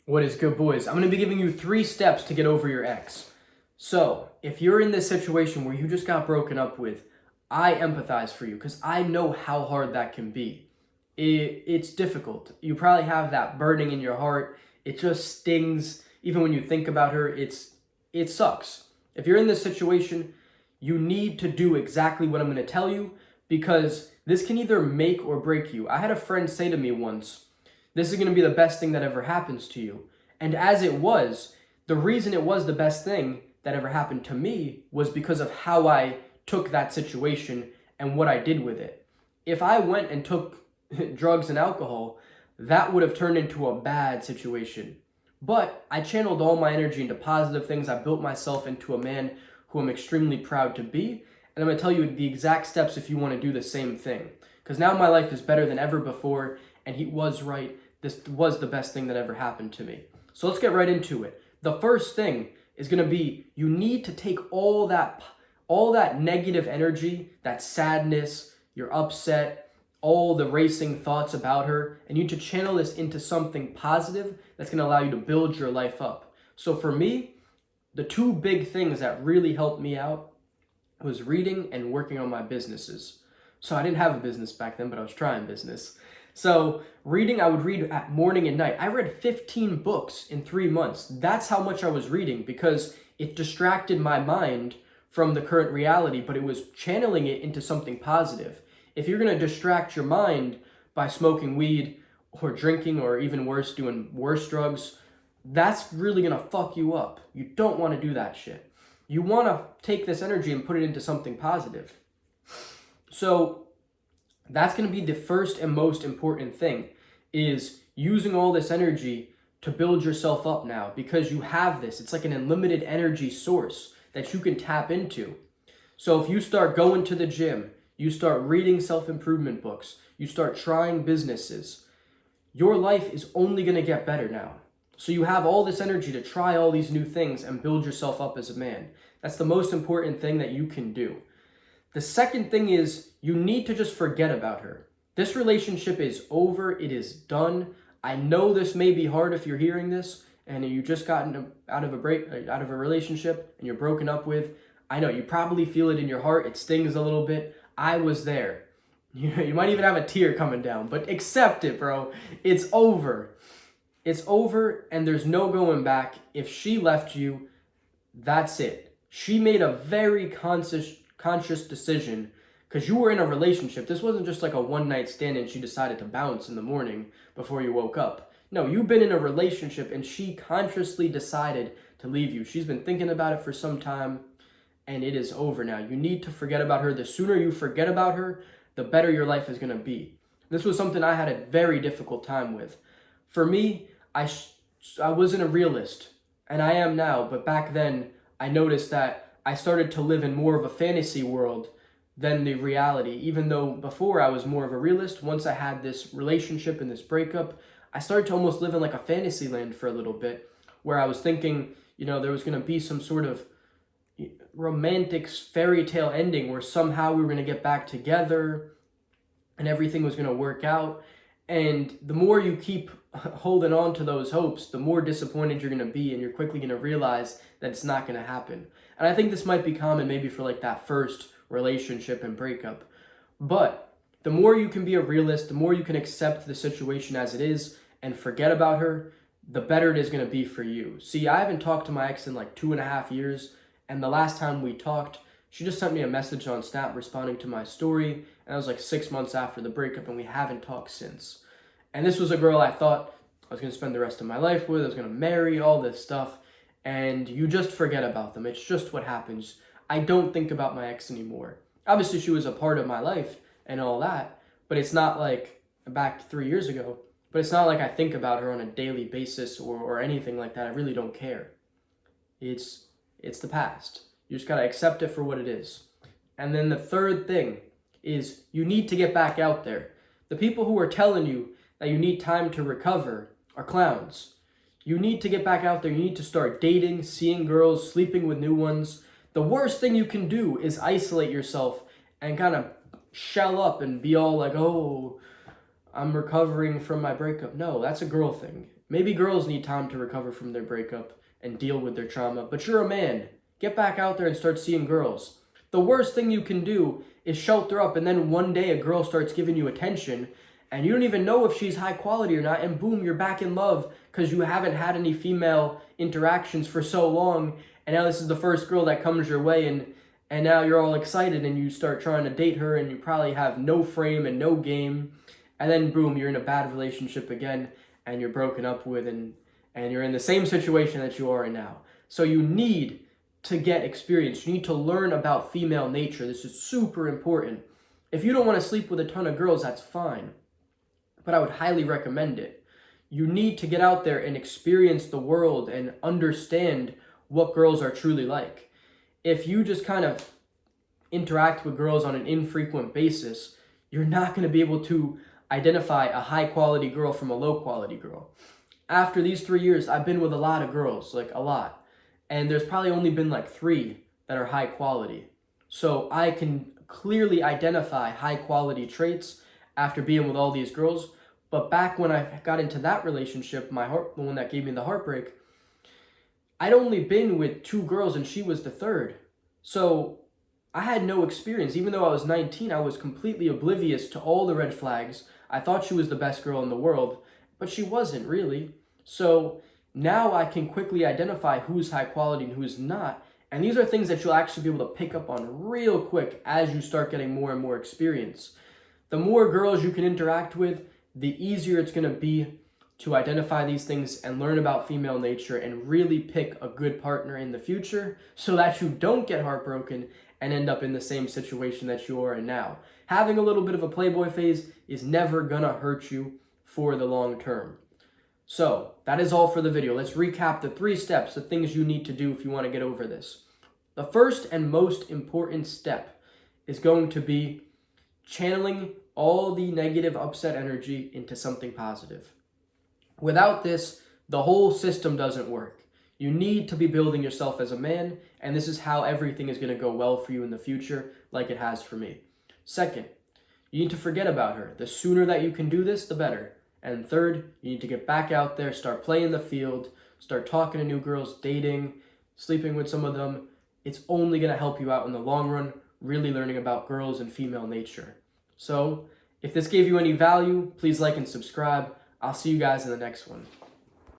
What is good, boys? I'm going to be giving you 3 steps to get over your ex. So, if you're in this situation where you just got broken up with, I empathize for you because I know how hard that can be. It's difficult. You probably have that burning in your heart. It just stings. Even when you think about her, it sucks. If you're in this situation, you need to do exactly what I'm going to tell you because this can either make or break you. I had a friend say to me once, "This is going to be the best thing that ever happens to you." And as it was, the reason it was the best thing that ever happened to me was because of how I took that situation and what I did with it. If I went and took drugs and alcohol, that would have turned into a bad situation. But I channeled all my energy into positive things. I built myself into a man who I'm extremely proud to be. And I'm going to tell you the exact steps if you want to do the same thing. Because now my life is better than ever before, and he was right. This was the best thing that ever happened to me. So let's get right into it. The first thing is going to be you need to take all that negative energy, that sadness, you're upset, all the racing thoughts about her, and you need to channel this into something positive that's going to allow you to build your life up. So for me, the 2 big things that really helped me out was reading and working on my businesses. So I didn't have a business back then, but I was trying business. So reading, I would read at morning and night. I read 15 books in 3 months. That's how much I was reading because it distracted my mind from the current reality, but it was channeling it into something positive. If you're going to distract your mind by smoking weed or drinking or even worse, doing worse drugs, that's really going to fuck you up. You don't want to do that shit. You want to take this energy and put it into something positive. So that's going to be the first and most important thing is using all this energy to build yourself up now because you have this. It's like an unlimited energy source that you can tap into. So if you start going to the gym, you start reading self-improvement books, you start trying businesses, your life is only going to get better now. So you have all this energy to try all these new things and build yourself up as a man. That's the most important thing that you can do. The second thing is you need to just forget about her. This relationship is over. It is done. I know this may be hard if you're hearing this and you just gotten out of a relationship and you're broken up with. I know you probably feel it in your heart. It stings a little bit. I was there. You might even have a tear coming down, but accept it, bro. It's over. It's over and there's no going back. If she left you, that's it. She made a very conscious decision because you were in a relationship. This wasn't just like a one-night stand and she decided to bounce in the morning before you woke up. No, you've been in a relationship and she consciously decided to leave you. She's been thinking about it for some time and it is over now. You need to forget about her. The sooner you forget about her, the better your life is going to be. This was something I had a very difficult time with. For me, I wasn't a realist and I am now, but back then I noticed that I started to live in more of a fantasy world than the reality. Even though before I was more of a realist, once I had this relationship and this breakup, I started to almost live in like a fantasy land for a little bit where I was thinking, there was going to be some sort of romantic fairy tale ending where somehow we were going to get back together and everything was going to work out. And the more you keep holding on to those hopes, the more disappointed you're going to be and you're quickly going to realize that it's not going to happen. And I think this might be common maybe for like that first relationship and breakup. But the more you can be a realist, the more you can accept the situation as it is and forget about her, the better it is going to be for you. See, I haven't talked to my ex in like 2.5 years. And the last time we talked, she just sent me a message on Snap responding to my story. And that was like 6 months after the breakup and we haven't talked since. And this was a girl I thought I was going to spend the rest of my life with. I was going to marry, all this stuff. And you just forget about them. It's just what happens. I don't think about my ex anymore. Obviously, she was a part of my life and all that. But it's not like back 3 years ago. But it's not like I think about her on a daily basis or anything like that. I really don't care. It's the past. You just got to accept it for what it is. And then the third thing is you need to get back out there. The people who are telling you that you need time to recover are clowns. You need to get back out there. You need to start dating, seeing girls, sleeping with new ones. The worst thing you can do is isolate yourself and kind of shell up and be all like, oh, I'm recovering from my breakup. No, that's a girl thing. Maybe girls need time to recover from their breakup and deal with their trauma, but you're a man. Get back out there and start seeing girls. The worst thing you can do is shelter up, and then one day a girl starts giving you attention and you don't even know if she's high quality or not, and boom, you're back in love because you haven't had any female interactions for so long, and now this is the first girl that comes your way, and now you're all excited and you start trying to date her, and you probably have no frame and no game, and then boom, you're in a bad relationship again and you're broken up with, and you're in the same situation that you are in now. So you need to get experience. You need to learn about female nature. This is super important. If you don't want to sleep with a ton of girls, that's fine, but I would highly recommend it. You need to get out there and experience the world and understand what girls are truly like. If you just kind of interact with girls on an infrequent basis, you're not going to be able to identify a high quality girl from a low quality girl. After these 3 years, I've been with a lot of girls, like a lot. And there's probably only been like 3 that are high quality. So I can clearly identify high quality traits after being with all these girls. But back when I got into that relationship, the one that gave me the heartbreak, I'd only been with 2 girls and she was the 3rd. So I had no experience. Even though I was 19, I was completely oblivious to all the red flags. I thought she was the best girl in the world, but she wasn't really. So now I can quickly identify who's high quality and who's not. And these are things that you'll actually be able to pick up on real quick as you start getting more and more experience. The more girls you can interact with, the easier it's going to be to identify these things and learn about female nature and really pick a good partner in the future so that you don't get heartbroken and end up in the same situation that you are in now. Having a little bit of a playboy phase is never going to hurt you for the long term. So that is all for the video. Let's recap the 3 steps, the things you need to do if you want to get over this. The first and most important step is going to be channeling all the negative upset energy into something positive. Without this, the whole system doesn't work. You need to be building yourself as a man, and this is how everything is going to go well for you in the future, like it has for me. Second, you need to forget about her. The sooner that you can do this, the better. And third, you need to get back out there, start playing the field, start talking to new girls, dating, sleeping with some of them. It's only going to help you out in the long run, really learning about girls and female nature. So, if this gave you any value, please like and subscribe. I'll see you guys in the next one.